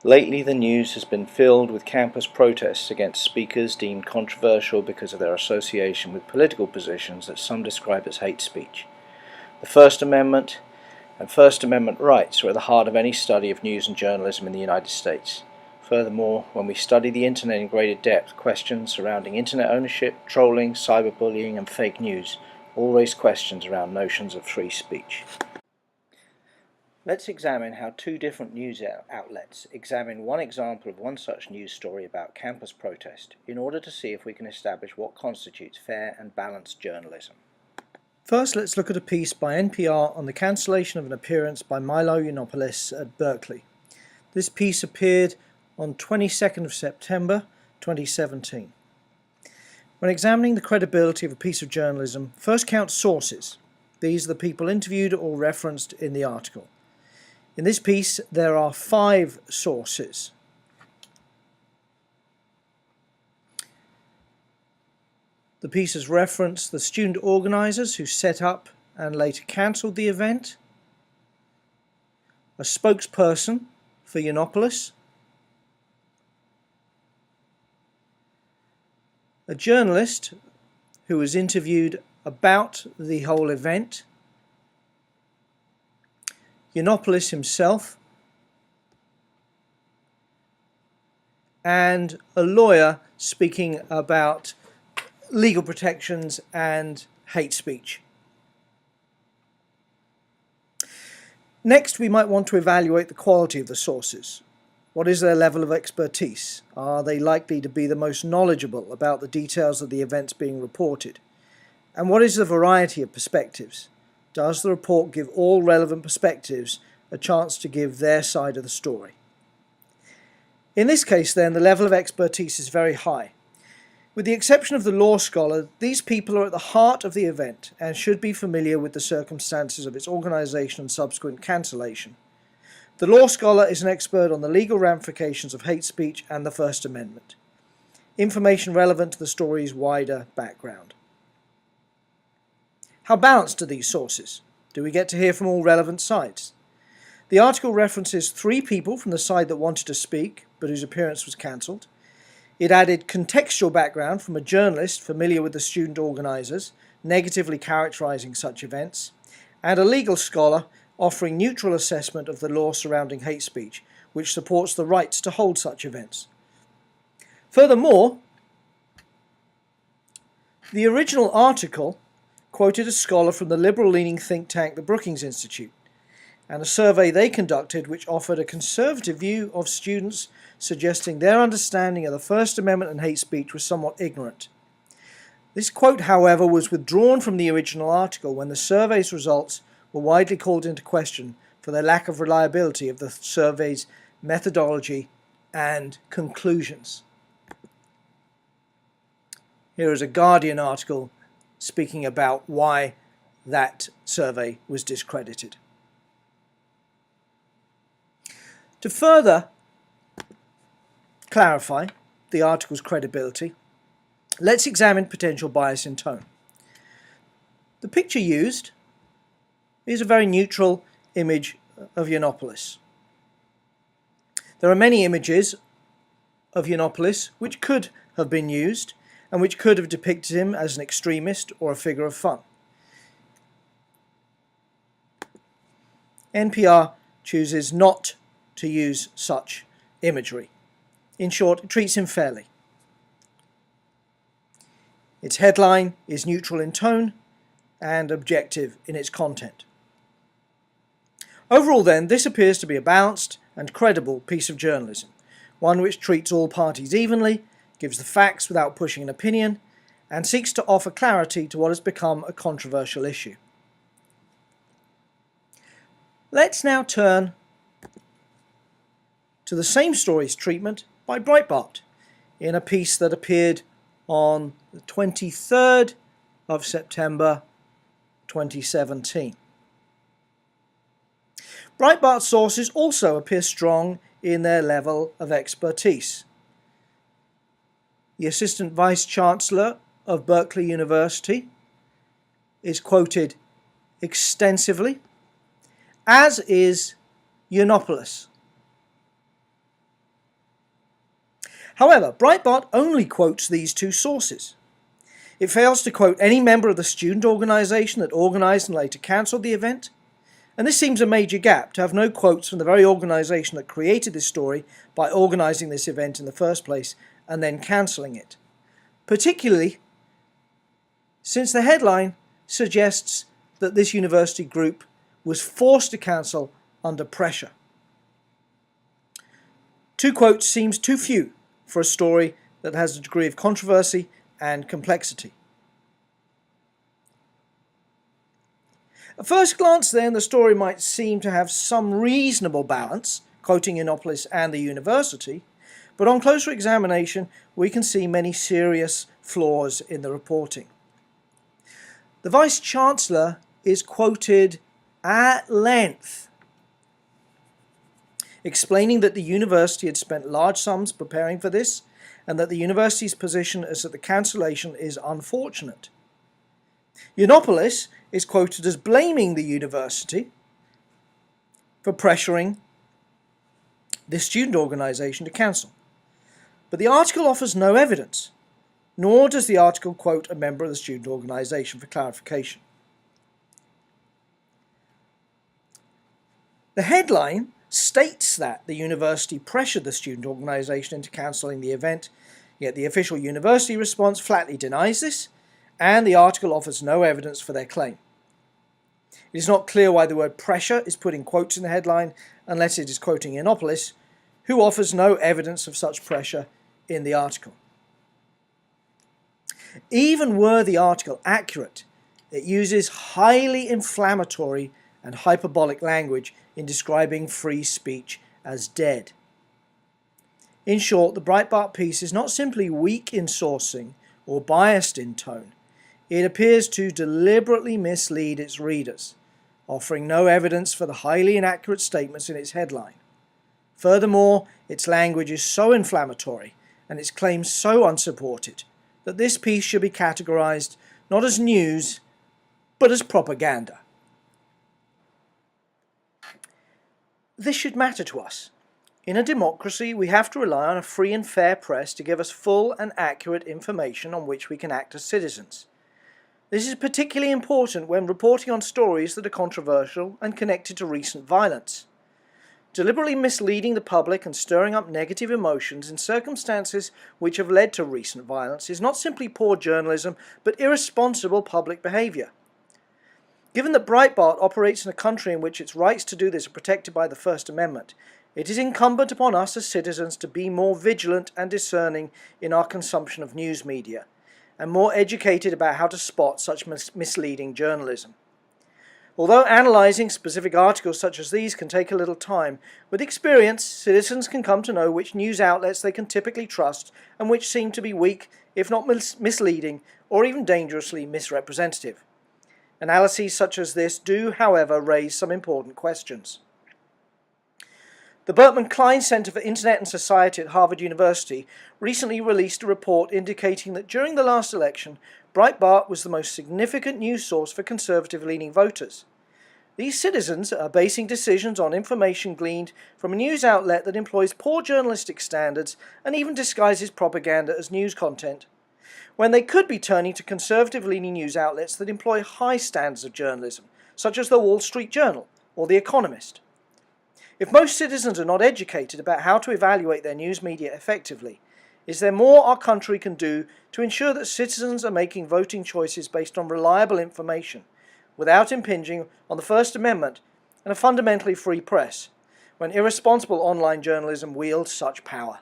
Lately, the news has been filled with campus protests against speakers deemed controversial because of their association with political positions that some describe as hate speech. The First Amendment and First Amendment rights are at the heart of any study of news and journalism in the United States. Furthermore, when we study the internet in greater depth, questions surrounding internet ownership, trolling, cyberbullying and fake news all raise questions around notions of free speech. Let's examine how two different news outlets examine one example of one such news story about campus protest in order to see if we can establish what constitutes fair and balanced journalism. First, let's look at a piece by NPR on the cancellation of an appearance by Milo Yiannopoulos at Berkeley. This piece appeared on 22nd of September 2017. When examining the credibility of a piece of journalism, first count sources. These are the people interviewed or referenced in the article. In this piece, there are 5 sources. The piece has referenced the student organisers who set up and later cancelled the event, a spokesperson for Yiannopoulos, a journalist who was interviewed about the whole event, Yiannopoulos himself, and a lawyer speaking about legal protections and hate speech. Next, we might want to evaluate the quality of the sources. What is their level of expertise? Are they likely to be the most knowledgeable about the details of the events being reported? And what is the variety of perspectives? Does the report give all relevant perspectives a chance to give their side of the story? In this case, then, the level of expertise is very high. With the exception of the law scholar, these people are at the heart of the event and should be familiar with the circumstances of its organisation and subsequent cancellation. The law scholar is an expert on the legal ramifications of hate speech and the First Amendment. Information relevant to the story's wider background. How balanced are these sources? Do we get to hear from all relevant sides? The article references 3 people from the side that wanted to speak, but whose appearance was cancelled. It added contextual background from a journalist familiar with the student organisers, negatively characterising such events, and a legal scholar offering neutral assessment of the law surrounding hate speech, which supports the rights to hold such events. Furthermore, the original article quoted a scholar from the liberal-leaning think tank the Brookings Institute, and a survey they conducted which offered a conservative view of students, suggesting their understanding of the First Amendment and hate speech was somewhat ignorant. This quote, however, was withdrawn from the original article when the survey's results were widely called into question for their lack of reliability of the survey's methodology and conclusions. Here is a Guardian article speaking about why that survey was discredited. To further clarify the article's credibility, let's examine potential bias in tone. The picture used is a very neutral image of Yiannopoulos. There are many images of Yiannopoulos which could have been used and which could have depicted him as an extremist or a figure of fun. NPR chooses not to use such imagery. In short, it treats him fairly. Its headline is neutral in tone and objective in its content. Overall then, this appears to be a balanced and credible piece of journalism, one which treats all parties evenly, gives the facts without pushing an opinion, and seeks to offer clarity to what has become a controversial issue. Let's now turn to the same story's treatment by Breitbart in a piece that appeared on the 23rd of September 2017. Breitbart sources also appear strong in their level of expertise. The Assistant Vice Chancellor of Berkeley University is quoted extensively, as is Yiannopoulos. However, Breitbart only quotes these two sources. It fails to quote any member of the student organisation that organised and later cancelled the event, and this seems a major gap, to have no quotes from the very organisation that created this story by organising this event in the first place and then cancelling it. Particularly since the headline suggests that this university group was forced to cancel under pressure. Two quotes seems too few for a story that has a degree of controversy and complexity. At first glance then, the story might seem to have some reasonable balance, quoting Yiannopoulos and the university, but on closer examination we can see many serious flaws in the reporting. The Vice-Chancellor is quoted at length, explaining that the university had spent large sums preparing for this, and that the university's position is that the cancellation is unfortunate. Yiannopoulos is quoted as blaming the university for pressuring this student organisation to cancel. But the article offers no evidence, nor does the article quote a member of the student organisation for clarification. The headline states that the university pressured the student organisation into cancelling the event, yet the official university response flatly denies this, and the article offers no evidence for their claim. It is not clear why the word pressure is put in quotes in the headline, unless it is quoting Yiannopoulos, who offers no evidence of such pressure in the article. Even were the article accurate, it uses highly inflammatory and hyperbolic language in describing free speech as dead. In short, the Breitbart piece is not simply weak in sourcing or biased in tone. It appears to deliberately mislead its readers, offering no evidence for the highly inaccurate statements in its headline. Furthermore, its language is so inflammatory and its claims so unsupported that this piece should be categorized not as news, but as propaganda. This should matter to us. In a democracy, we have to rely on a free and fair press to give us full and accurate information on which we can act as citizens. This is particularly important when reporting on stories that are controversial and connected to recent violence. Deliberately misleading the public and stirring up negative emotions in circumstances which have led to recent violence is not simply poor journalism, but irresponsible public behaviour. Given that Breitbart operates in a country in which its rights to do this are protected by the First Amendment, it is incumbent upon us as citizens to be more vigilant and discerning in our consumption of news media, and more educated about how to spot such misleading journalism. Although analysing specific articles such as these can take a little time, with experience, citizens can come to know which news outlets they can typically trust and which seem to be weak, if not misleading, or even dangerously misrepresentative. Analyses such as this do, however, raise some important questions. The Berkman Klein Center for Internet and Society at Harvard University recently released a report indicating that during the last election, Breitbart was the most significant news source for conservative-leaning voters. These citizens are basing decisions on information gleaned from a news outlet that employs poor journalistic standards and even disguises propaganda as news content, when they could be turning to conservative-leaning news outlets that employ high standards of journalism, such as the Wall Street Journal or The Economist. If most citizens are not educated about how to evaluate their news media effectively, is there more our country can do to ensure that citizens are making voting choices based on reliable information, without impinging on the First Amendment and a fundamentally free press, when irresponsible online journalism wields such power?